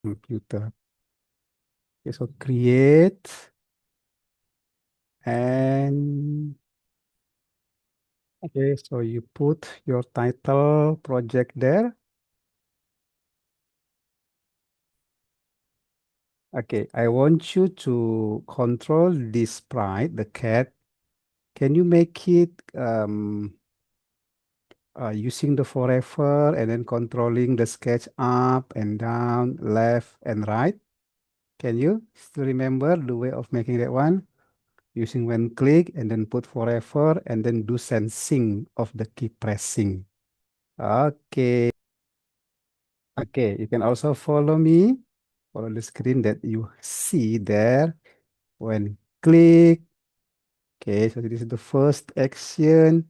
computer. Okay, so create and okay, so you put your title project there. Okay, I want you to control this sprite, the cat. Can you make it using the forever and then controlling the sketch up and down, left and right? Can you still remember the way of making that one? Using when click and then put forever and then do sensing of the key pressing. Okay. Okay, you can also follow me, follow the screen that you see there when click. Okay, so this is the first action.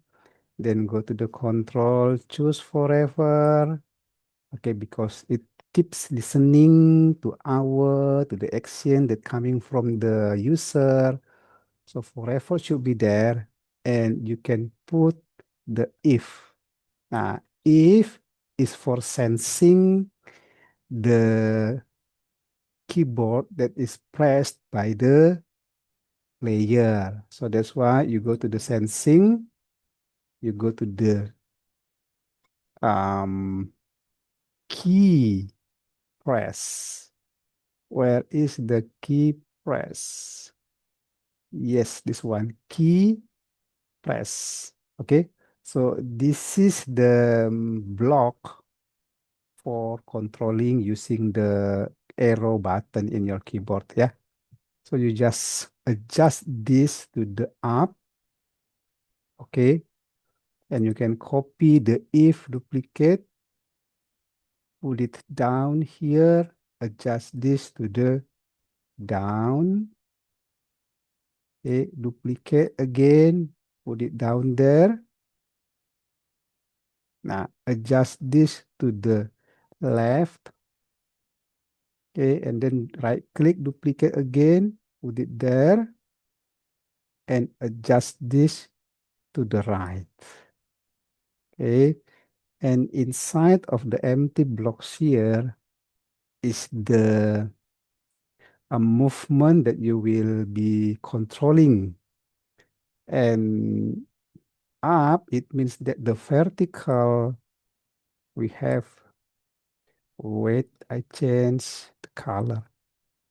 Then go to the control, choose forever. Okay, because it keeps listening to the action that coming from the user. So forever should be there. And you can put the if. If is for sensing the keyboard that is pressed by the player. So that's why you go to the sensing, you go to the um, key press. Where is the key press? Yes, this one, key press. Okay, so this is the block for controlling using the arrow button in your keyboard. Yeah, so you just adjust this to the up. Okay, and you can copy the if duplicate, put it down here, adjust this to the down. Okay, duplicate again, put it down there. Now adjust this to the left. Okay, and then right click, duplicate again, put it there, and adjust this to the right. Okay, and inside of the empty blocks here is the a movement that you will be controlling. And up, it means that the vertical we have, wait, I change the color.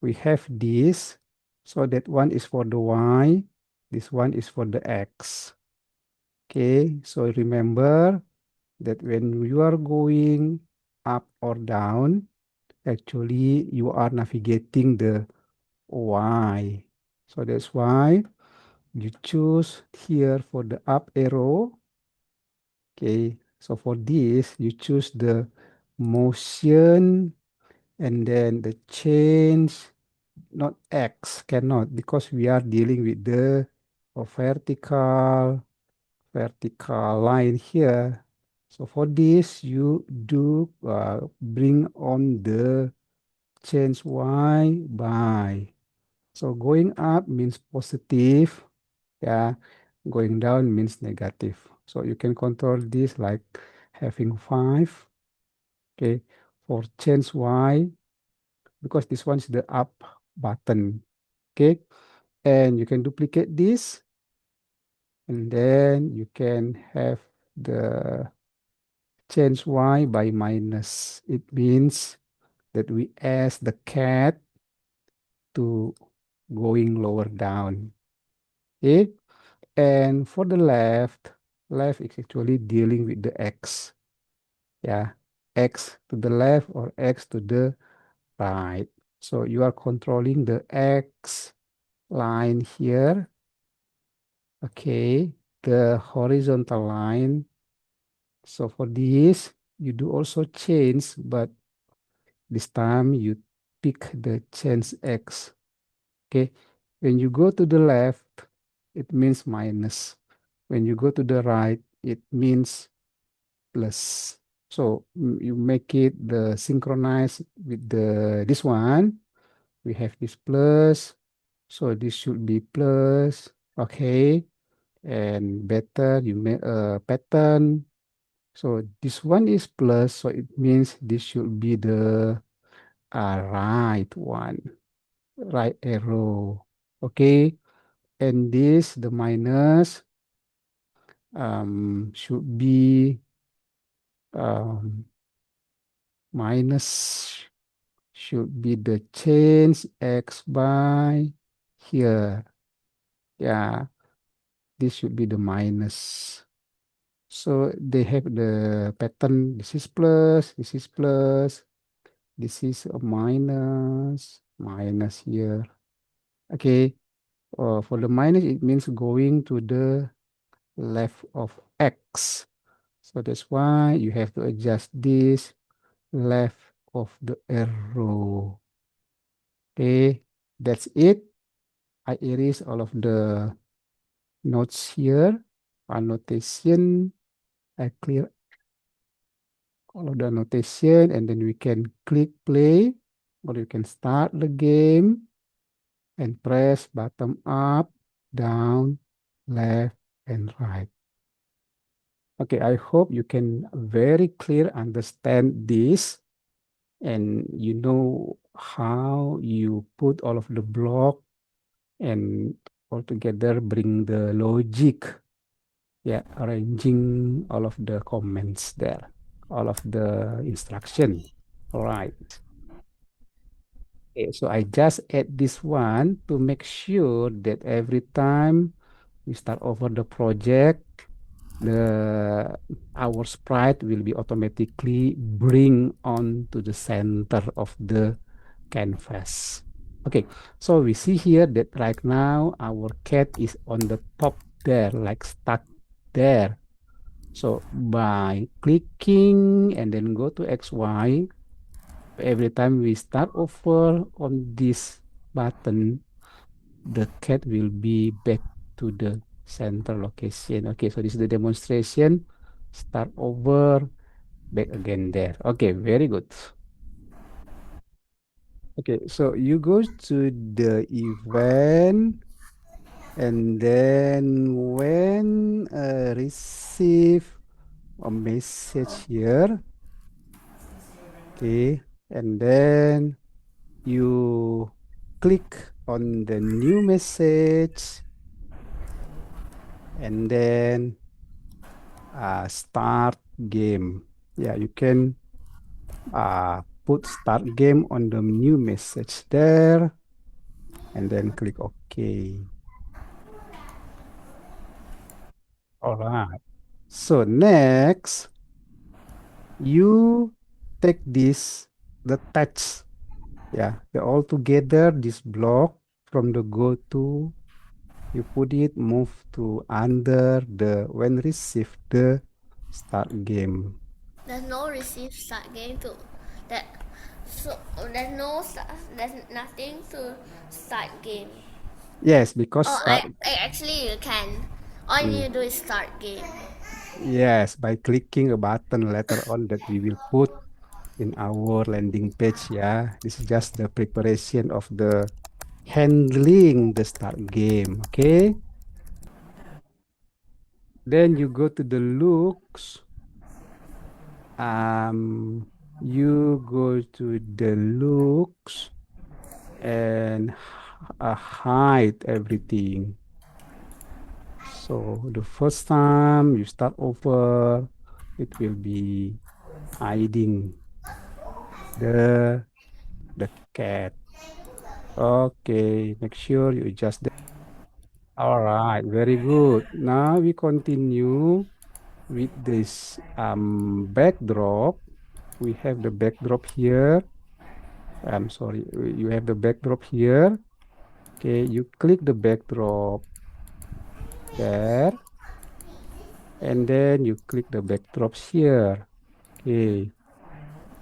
We have this, so that one is for the Y, this one is for the X. Okay, so remember that when you are going up or down, actually you are navigating the Y. So that's why you choose here for the up arrow. Okay, so for this, you choose the motion and then the change, not X, cannot, because we are dealing with the vertical line here. So for this, you do bring on the change Y by. So going up means positive, yeah. Going down means negative. So you can control this like having 5, okay, for change Y, because this one is the up button, okay. And you can duplicate this, and then you can have the change Y by minus. It means that we ask the cat to going lower down, okay. And for the left is actually dealing with the X. Yeah, X to the left or X to the right. So you are controlling the X line here. Okay, the horizontal line. So for this, you do also change, but this time you pick the change X. Okay, when you go to the left, it means minus. When you go to the right, it means plus. So you make it the synchronize with the this one. We have this plus. So this should be plus. Okay. And better you make a pattern. So this one is plus. So it means this should be the right one, right arrow. Okay, and this the minus should be um, minus should be the change x by here. Yeah, this should be the minus. So they have the pattern. This is plus, this is plus, this is a minus, minus here. Okay, for the minus, it means going to the left of x. So that's why you have to adjust this left of the arrow. Okay, that's it. I erase all of the notes here, annotation. I clear all of the annotation, and then we can click play, or you can start the game and press bottom up, down, left, and right. Okay, I hope you can very clear understand this, and you know how you put all of the block and all together bring the logic. Yeah, arranging all of the comments there, all of the instruction. All right. Okay, so I just add this one to make sure that every time we start over the project, the our sprite will be automatically bring on to the center of the canvas. Okay, so we see here that right now our cat is on the top there, like stuck there. So by clicking and then go to XY, every time we start over on this button, the cat will be back to the center location. Okay, so this is the demonstration. Start over, back again there. Okay, very good. Okay, so you go to the event, and then when receive a message here, okay, and then you click on the new message, and then start game. Yeah, you can put start game on the new message there, and then click OK. All right. So next, you take this, the text, yeah, the all together, this block from the go to, you put it, move to under the when receive the start game. There's no receive start game to that. So there's no there's nothing to start game. Yes, because Oh, start, I actually you can. All you mm, need to do is start game. yes, by clicking a button later on that we will put in our landing page. Yeah, this is just the preparation of the handling the start game. Okay, then you go to the looks. You go to the looks and hide everything. So the first time you start over, it will be hiding the the cat. Okay, make sure you adjust that. All right, very good. Now we continue with this backdrop. We have the backdrop here. I'm sorry, you have the backdrop here. Okay, you click the backdrop there, and then you click the backdrops here. Okay,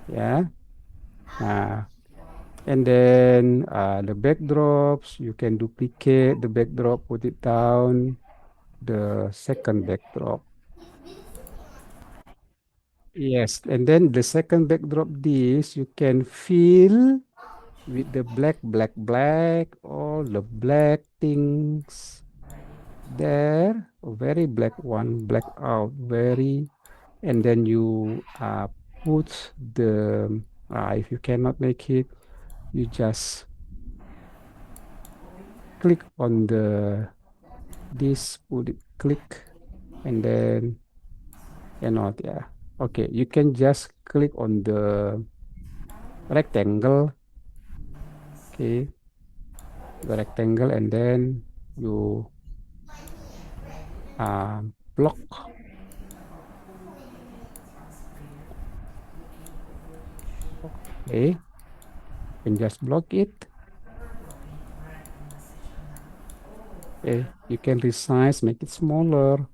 yeah. Nah, and then the backdrops, you can duplicate the backdrop, put it down, the second backdrop. Yes, and then the second backdrop this, you can fill with the black, black, black, all the black things there, a very black one, black out, very, and then you put the If you cannot make it, you just click on the this, put it, click, and then cannot, yeah. Okay, you can just click on the rectangle, okay, the rectangle, and then you block, okay, and just block it. Okay, you can resize, make it smaller.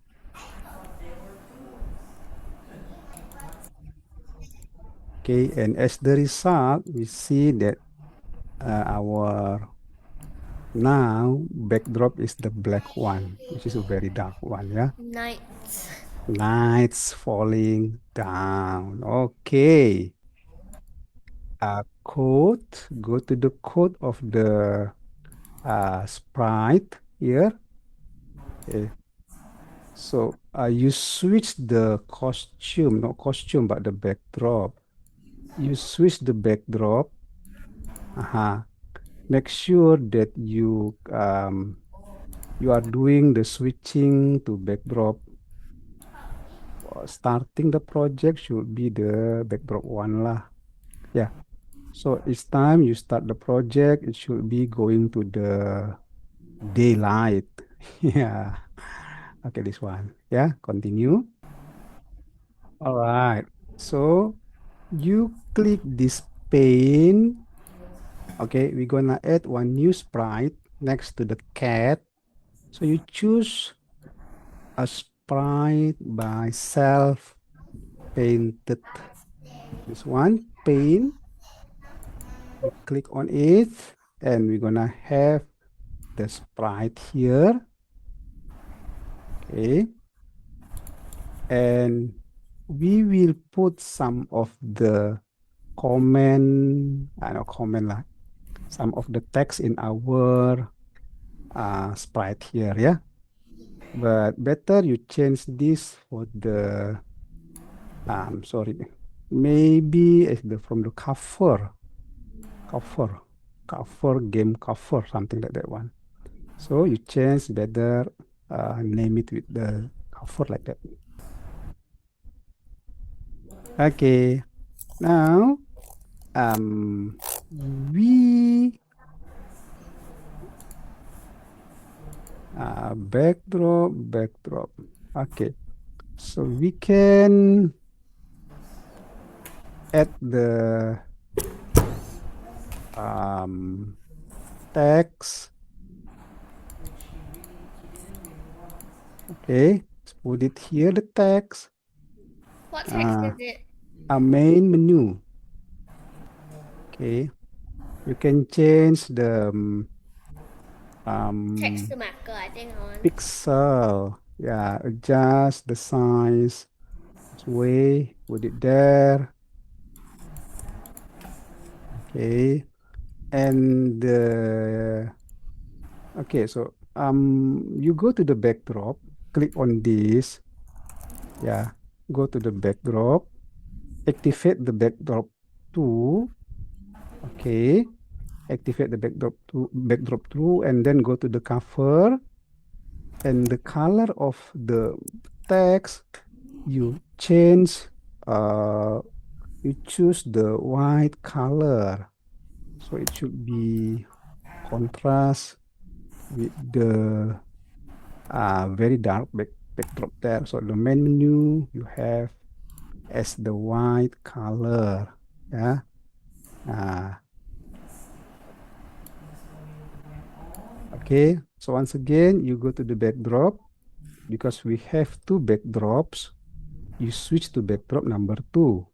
Okay, and as the result, we see that our now backdrop is the black one, which is a very dark one, yeah. Night. Nights falling down. Okay. Code. Go to the code of the sprite here. Okay. So you switch the costume, not costume, but the backdrop. You switch the backdrop. Make sure that you are doing the switching to backdrop. Starting the project should be the backdrop one lah. Yeah. So each time you start the project, it should be going to the daylight. Yeah. Okay, this one. Yeah, continue. All right. So you click this pane. Okay, we're gonna add one new sprite next to the cat. So you choose a sprite by self painted. This one, paint. You click on it, and we're gonna have the sprite here. Okay. And we will put some of the comment, I know comment lah, some of the text in our sprite here, yeah. But better you change this for the, sorry, maybe it's the from the cover, game cover, something like that one. So you change better, name it with the cover like that. Okay, now we backdrop. Okay, so we can add the text. Okay, let's put it here, the text. What text is it? A main menu. Okay, you can change the Text to marker, I think on. pixel. Yeah, adjust the size. This way, put it there. Okay, and okay, so you go to the backdrop, click on this. Yeah, go to the backdrop, activate the backdrop tool. Okay, activate the backdrop tool, and then go to the cover, and the color of the text you change. You choose the white color, so it should be contrast with the very dark backdrop there. So the main menu you have as the white color. Yeah. Okay. So once again, you go to the backdrop because we have two backdrops. You switch to backdrop number 2.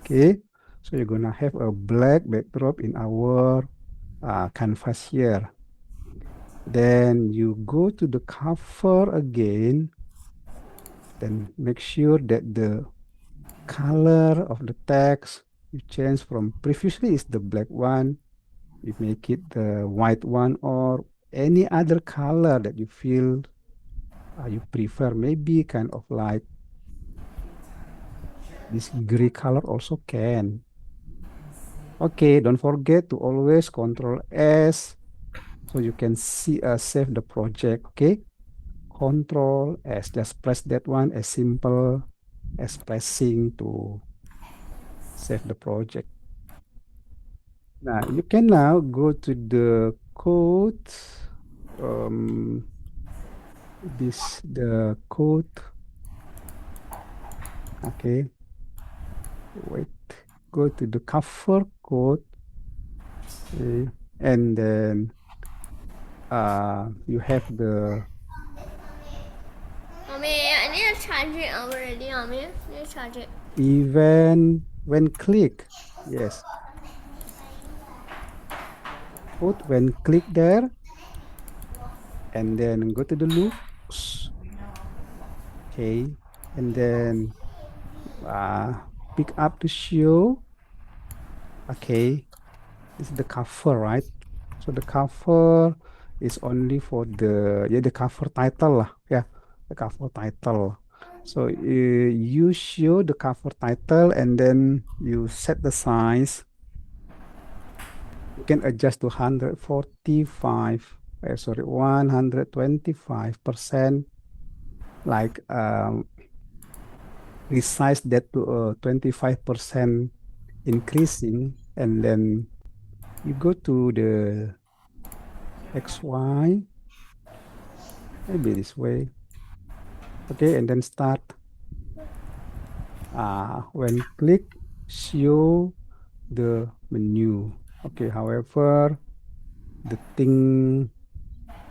Okay. So you're gonna have a black backdrop in our canvas here. Then you go to the cover again. Then make sure that the color of the text you change from previously is the black one. You make it the white one or any other color that you feel you prefer. Maybe kind of like this gray color also can. Okay, don't forget to always Control S so you can see save the project. Okay, Control S. Just press that one as simple as pressing to save the project. Now you can now go to the code. Um, the code. Okay, wait. Go to the cover code. Okay, and then you have the Mommy, I need to charge it already, mommy. I need to charge it. event when click. Yes, put when click there, and then go to the looks. Okay, and then pick up the show. Okay, this is the cover, right? So the cover is only for the cover title lah, yeah, the cover title. So you show the cover title and then you set the size. You can adjust to 145, sorry, 125%, like resize that to 25% increasing, and then you go to the XY, maybe this way. Okay, and then start. When click, show the menu. Okay, however, the thing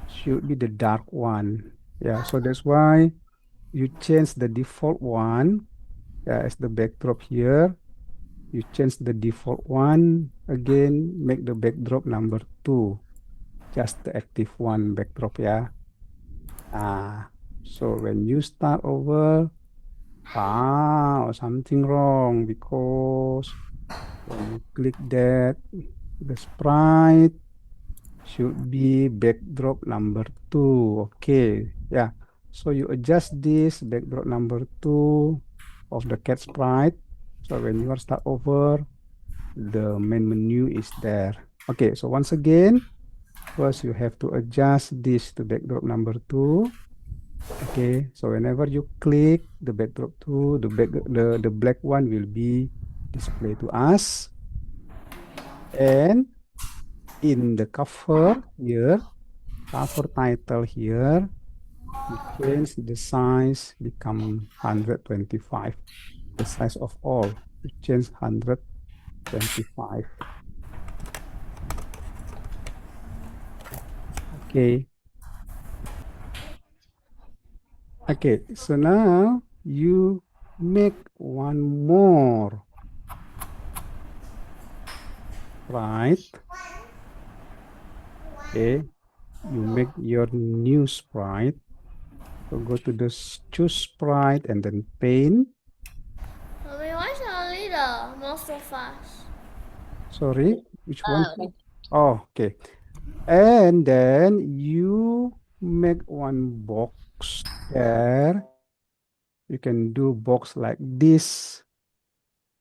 should be the dark one. Yeah, so that's why you change the default one, yeah, as the backdrop here. You change the default one again, make the backdrop number 2, just the active one backdrop, yeah. So when you start over, something wrong because when you click that, the sprite should be backdrop number 2. Okay, yeah. So you adjust this backdrop number 2 of the cat sprite. So when you are start over, the main menu is there. Okay, so once again, first you have to adjust this to backdrop number 2. Okay, so whenever you click the backdrop 2, the black one will be displayed to us. And in the cover here, cover title here, you change the size become 125. The size of all, you change 125. Okay. Okay, so now you make one more, right? Okay, you make your new sprite. So go to the choose sprite and then paint. Mommy, why is only the mouse so fast? Sorry, which one? Oh, okay. And then you make one box there. You can do box like this.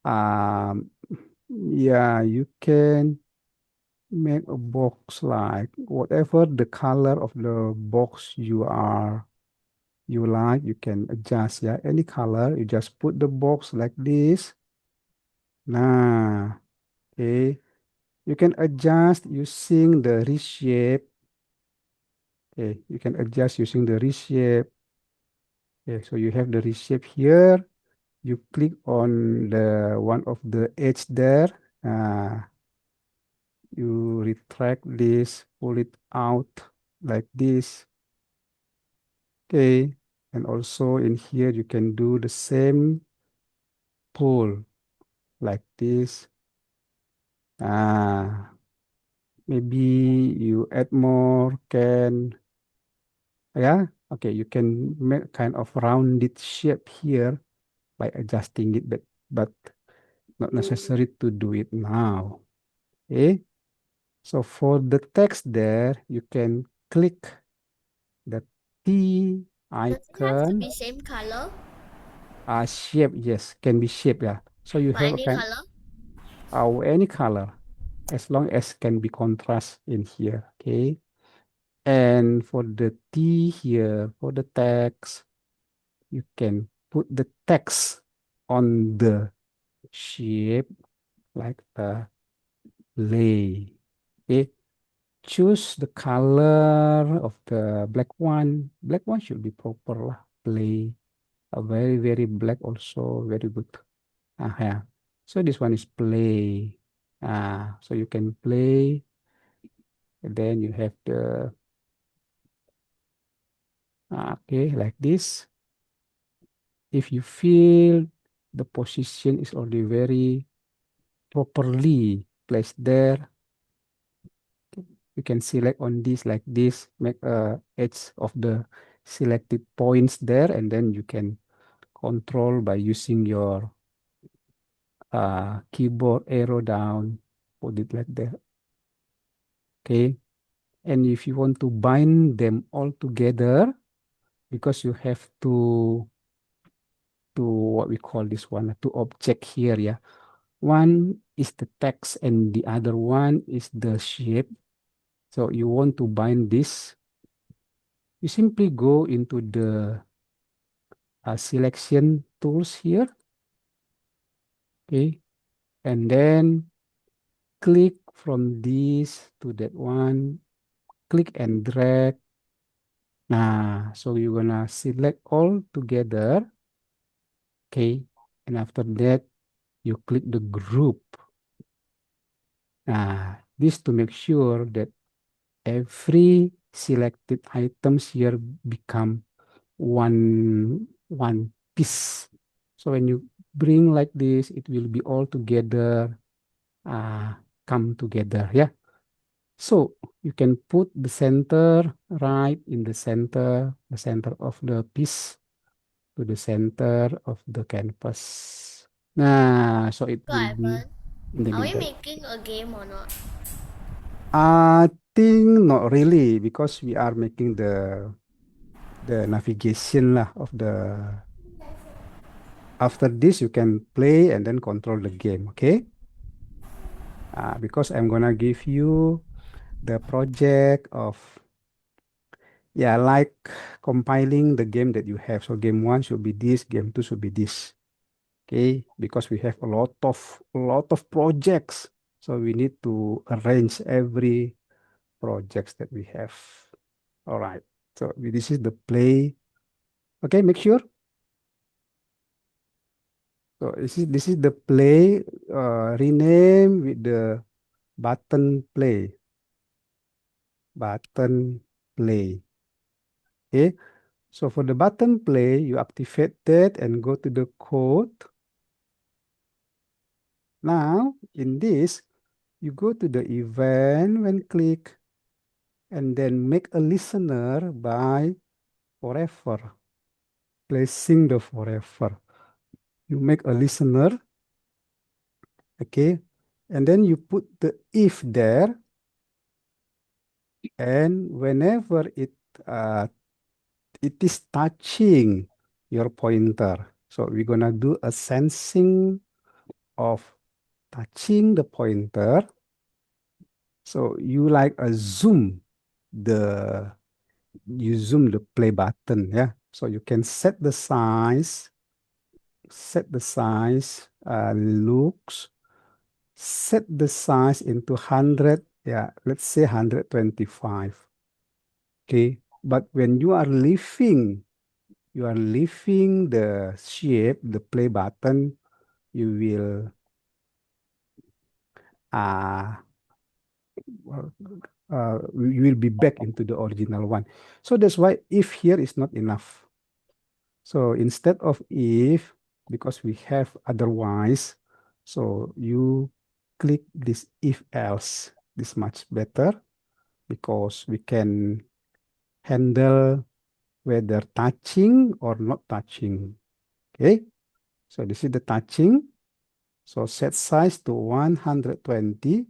Yeah, you can make a box like whatever the color of the box you like, you can adjust. Yeah, any color, you just put the box like this. Nah, okay. You can adjust using the reshape. Okay, you can adjust using the reshape. Okay, so you have the reshape here. You click on the one of the edge there. You retract this, pull it out like this. Okay, and also in here you can do the same pull like this. Maybe you add more, can, yeah, okay, you can make kind of rounded shape here by adjusting it, but not necessary to do it now. Okay, so for the text there, you can click the T Does it have to icon. be same color? Shape, yes, can be shape, yeah. So you But have a any kind, color? or any color as long as can be contrast in here. Okay. And for the T here, for the text, you can put the text on the shape like a lay. Okay. Choose the color of the black one. Black one should be proper lah. Play. A very, very black also. Very good. Yeah. So this one is play. So you can play. And then you have the, okay, like this. If you feel the position is already very properly placed there, you can select on this like this, make a edge of the selected points there, and then you can control by using your keyboard arrow down, put it like that. Okay. And if you want to bind them all together, because you have to what we call this one, to object here, yeah. One is the text and the other one is the shape. So you want to bind this, you simply go into the selection tools here, okay, and then click from this to that one, click and drag. Nah, so you're gonna select all together, okay, and after that you click the group. Nah, this to make sure that every selected items here become one piece. So when you bring like this, it will be all together, uh, come together. Yeah. So you can put the center right in the center of the piece to the center of the canvas. Nah, so it So will be Ivan, in the are we middle. making a game or not? I think not really because we are making the navigation lah of the. After this, you can play and then control the game. Okay. Because I'm gonna give you the project of, yeah, like compiling the game that you have. So game one should be this, game two should be this. Okay, because we have a lot of projects. So we need to arrange every projects that we have. All right. So this is the play. Okay, make sure. So this is the play. Rename with the button play. Button play. Okay. So for the button play, you activate that and go to the code. Now, in this, you go to the event when click and then make a listener by forever, placing the forever. You make a listener, okay, and then you put the if there, and whenever it is touching your pointer. So we're gonna do a sensing of touching the pointer. So you like a zoom the you zoom the play button, yeah. So you can set the size, looks, set the size into 100, yeah, let's say 125. Okay. But when you are leaving the shape, the play button, you will uh, well, you will be back into the original one. So that's why if here is not enough. So instead of if, because we have otherwise, so you click this if else. This much better because we can handle whether touching or not touching. Okay. So this is the touching. So set size to 120,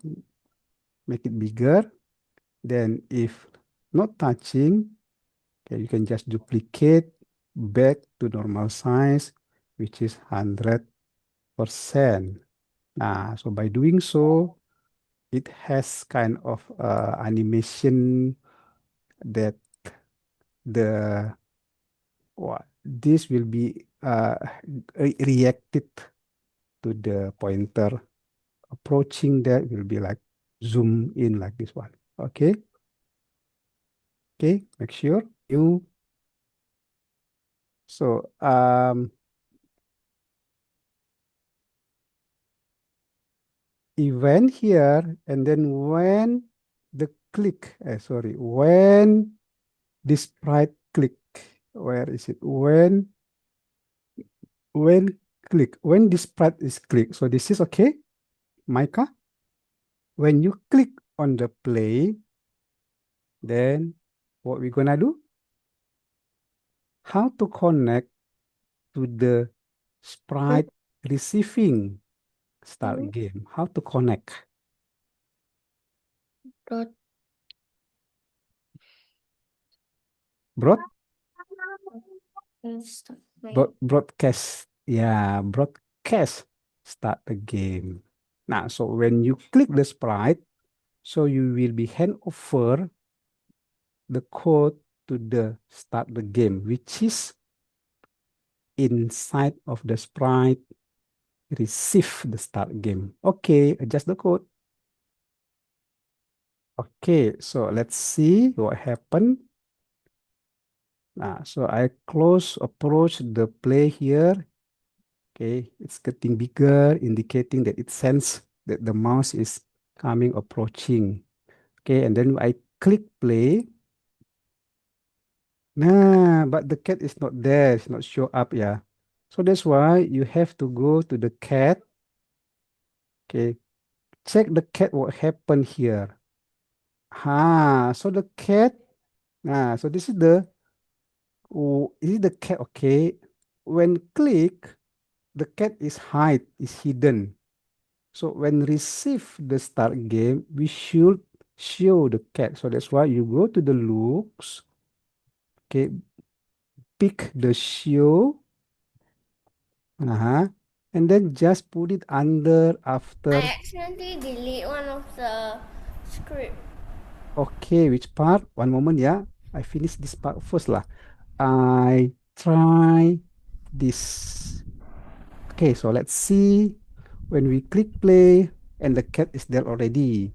make it bigger. Then if not touching, okay, you can just duplicate back to normal size, which is 100%. So by doing so, it has kind of animation that the this will be reacted to the pointer. Approaching that will be like zoom in like this one. Okay. Okay. Make sure you. So event here, and then when the click, sorry, when this sprite click, where is it? When click, when this sprite is click. So this is okay, Micah. When you click on the play, then what we gonna do? How to connect to the sprite receiving start game? How to connect? Dot Broad, start broadcast. Yeah, broadcast start the game. Now, so when you click the sprite, so you will be hand over the code to the start the game, which is inside of the sprite receive the start game. Okay, adjust the code. Okay, so let's see what happened. So I approach the play here. Okay, it's getting bigger, indicating that it sense that the mouse is approaching. Okay, and then I click play. Nah, but the cat is not there, it's not show up, yeah. So that's why you have to go to the cat. Okay, check the cat what happened here. So the cat, so this is the cat, okay. When click, the cat is is hidden. So when receive the start game, we should show the cat. So that's why you go to the looks, okay, pick the show, and then just put it under I after. accidentally delete one of the script. Okay, which part? One moment, yeah. I finish this part first lah. I try this. Okay, so let's see when we click play and the cat is there already.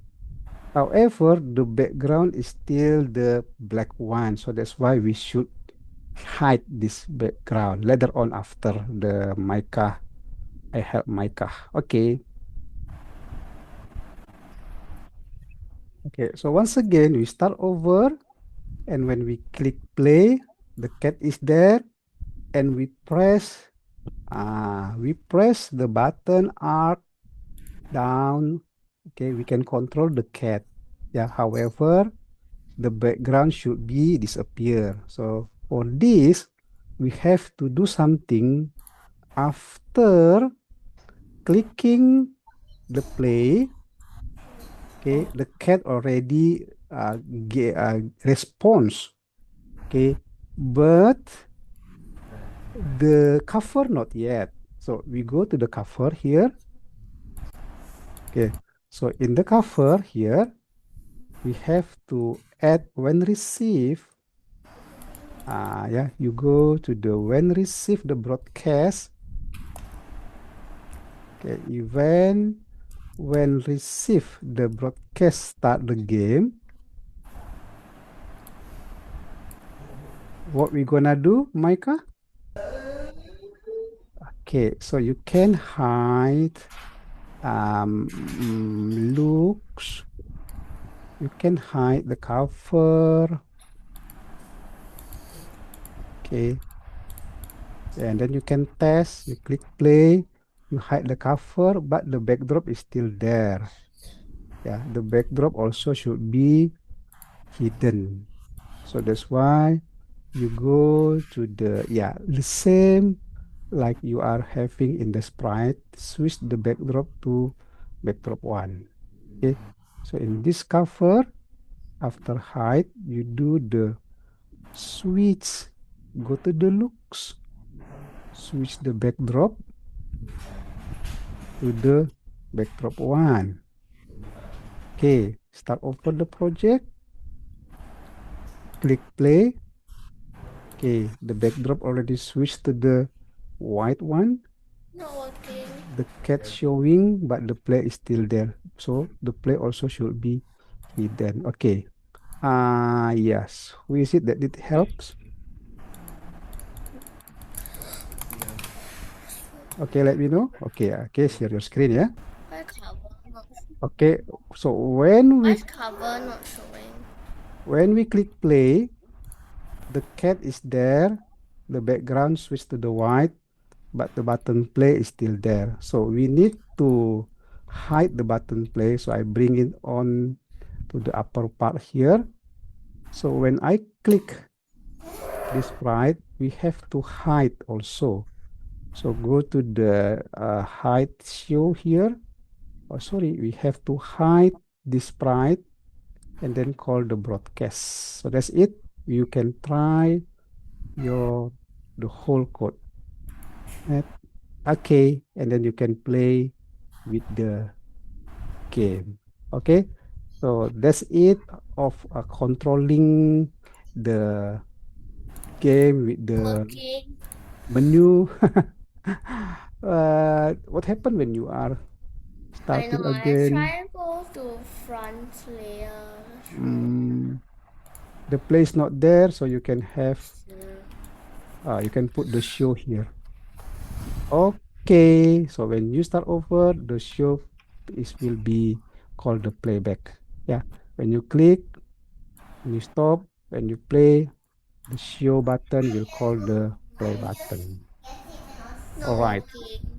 However, the background is still the black one. So that's why we should hide this background later on after the Micah. I help Micah. Okay. Okay. So once again, we start over. And when we click play, the cat is there. And we press the button up, down. Okay. We can control the cat. Yeah. However, the background should be disappear. So for this, we have to do something after clicking the play. Okay, the cat already response. Okay, but the cover not yet. So we go to the cover here. Okay, so in the cover here, we have to add when receive. Yeah, you go to the when receive the broadcast. Okay, event when receive the broadcast start the game. What we gonna do, Micah? Okay, so you can hide looks. You can hide the cover. Okay, and then you can test. You click play. You hide the cover, but the backdrop is still there. Yeah, the backdrop also should be hidden. So that's why you go to the same like you are having in the sprite, switch the backdrop to backdrop one. Okay, so in this cover, after hide, you do the switch, go to the looks, switch the backdrop to the backdrop 1. Okay, start over the project, click play. Okay, the backdrop already switched to the white one. Not working. The cat showing, but the play is still there. So the play also should be hidden. Okay. Yes. Who is it that it helps? Okay, let me know. Okay, okay, share your screen, yeah. Why cover not? Okay, so when Why we is cover not showing? click play, the cat is there, the background switch to the white, but the button play is still there. So we need to hide the button play. So I bring it on to the upper part here. So when I click this sprite, we have to hide also. So go to the hide show here. Oh, sorry, we have to hide this sprite and then call the broadcast. So that's it. You can try your the whole code. Right? Okay, and then you can play with the game. Okay, so that's it of controlling the game with the Working. menu. What happened when you are I know. starting Let's again? try and go to front layer. Mm, the play is not there, so you can have you can put the show here. Okay, so when you start over, the show is will be called the playback. Yeah, when you click, when you stop, when you play, the show button will call the play button. Not All right. working.